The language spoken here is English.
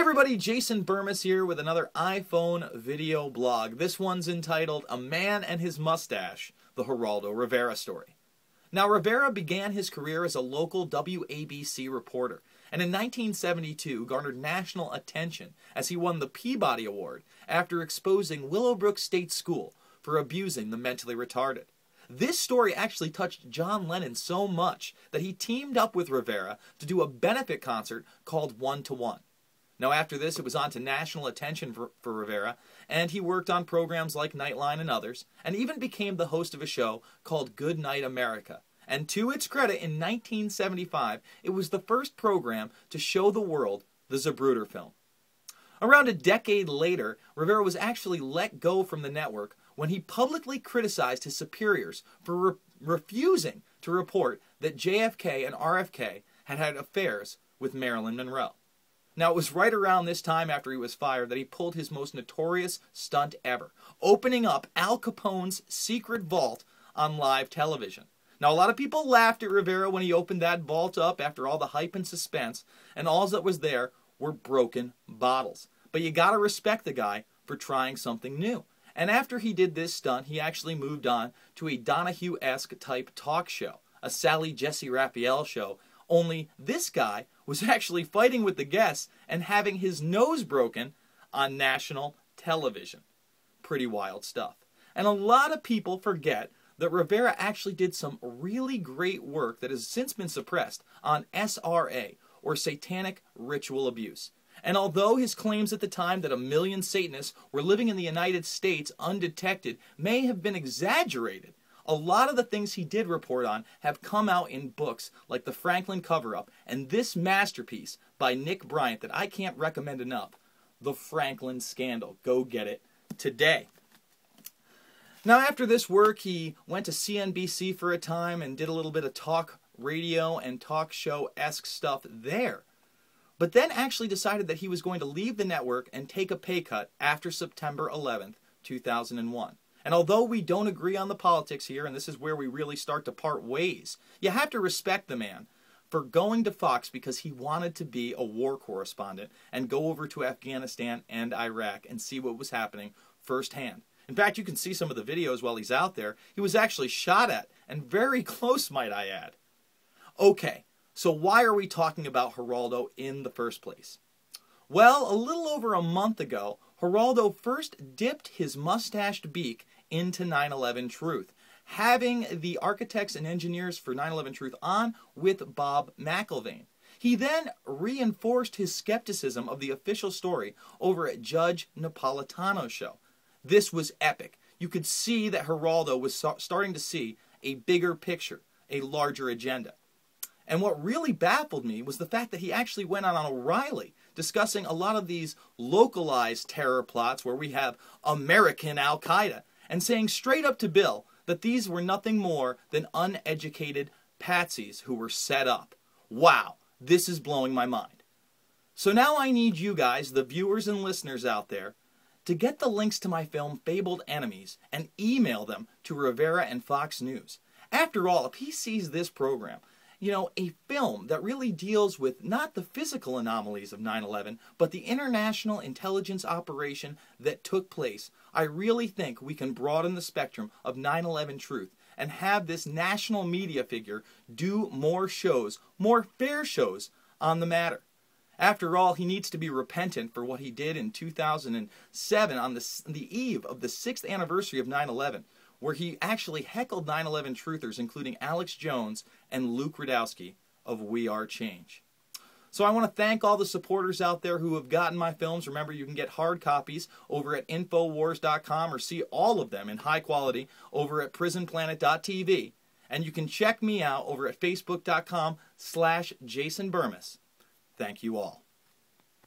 everybody, Jason Bermas here with another iPhone video blog. This one's entitled A Man and His Mustache, the Geraldo Rivera story. Now, Rivera began his career as a local WABC reporter, and in 1972 garnered national attention as he won the Peabody Award after exposing Willowbrook State School for abusing the mentally retarded. This story actually touched John Lennon so much that he teamed up with Rivera to do a benefit concert called 1-to-1. Now after this, it was on to national attention for Rivera, and he worked on programs like Nightline and others, and even became the host of a show called Good Night America. And to its credit, in 1975, it was the first program to show the world the Zapruder film. Around a decade later, Rivera was actually let go from the network when he publicly criticized his superiors for refusing to report that JFK and RFK had had affairs with Marilyn Monroe. Now, it was right around this time after he was fired that he pulled his most notorious stunt ever, opening up Al Capone's secret vault on live television. Now, a lot of people laughed at Rivera when he opened that vault up after all the hype and suspense, and all that was there were broken bottles. But you gotta respect the guy for trying something new. And after he did this stunt, he actually moved on to a Donahue-esque type talk show, a Sally Jesse Raphael show, only this guy was actually fighting with the guests and having his nose broken on national television. Pretty wild stuff. And a lot of people forget that Rivera actually did some really great work that has since been suppressed on SRA, or Satanic Ritual Abuse. And although his claims at the time that 1 million Satanists were living in the United States undetected may have been exaggerated, a lot of the things he did report on have come out in books like The Franklin Cover-Up and this masterpiece by Nick Bryant that I can't recommend enough, The Franklin Scandal. Go get it today. Now, after this work, he went to CNBC for a time and did a little bit of talk radio and talk show-esque stuff there. But then actually decided that he was going to leave the network and take a pay cut after September 11th, 2001. And although we don't agree on the politics here, and this is where we really start to part ways, you have to respect the man for going to Fox because he wanted to be a war correspondent and go over to Afghanistan and Iraq and see what was happening firsthand. In fact, you can see some of the videos while he's out there. He was actually shot at, and very close, might I add. Okay, so why are we talking about Geraldo in the first place? Well, a little over a month ago, Geraldo first dipped his mustached beak into 9/11 Truth, having the architects and engineers for 9/11 Truth on with Bob McIlvaine. He then reinforced his skepticism of the official story over at Judge Napolitano's show. This was epic. You could see that Geraldo was starting to see a bigger picture, a larger agenda. And what really baffled me was the fact that he actually went on O'Reilly discussing a lot of these localized terror plots where we have American Al-Qaeda and saying straight up to Bill that these were nothing more than uneducated patsies who were set up. Wow, this is blowing my mind. So now I need you guys, the viewers and listeners out there, to get the links to my film Fabled Enemies and email them to Rivera and Fox News. After all, if he sees this program, you know, a film that really deals with not the physical anomalies of 9/11, but the international intelligence operation that took place, I really think we can broaden the spectrum of 9/11 Truth and have this national media figure do more shows, more fair shows on the matter. After all, he needs to be repentant for what he did in 2007 on the eve of the 6th anniversary of 9/11. Where he actually heckled 9/11 truthers, including Alex Jones and Luke Rudowski of We Are Change. So I want to thank all the supporters out there who have gotten my films. Remember, you can get hard copies over at Infowars.com or see all of them in high quality over at PrisonPlanet.tv. And you can check me out over at Facebook.com/Jason Bermas. Thank you all.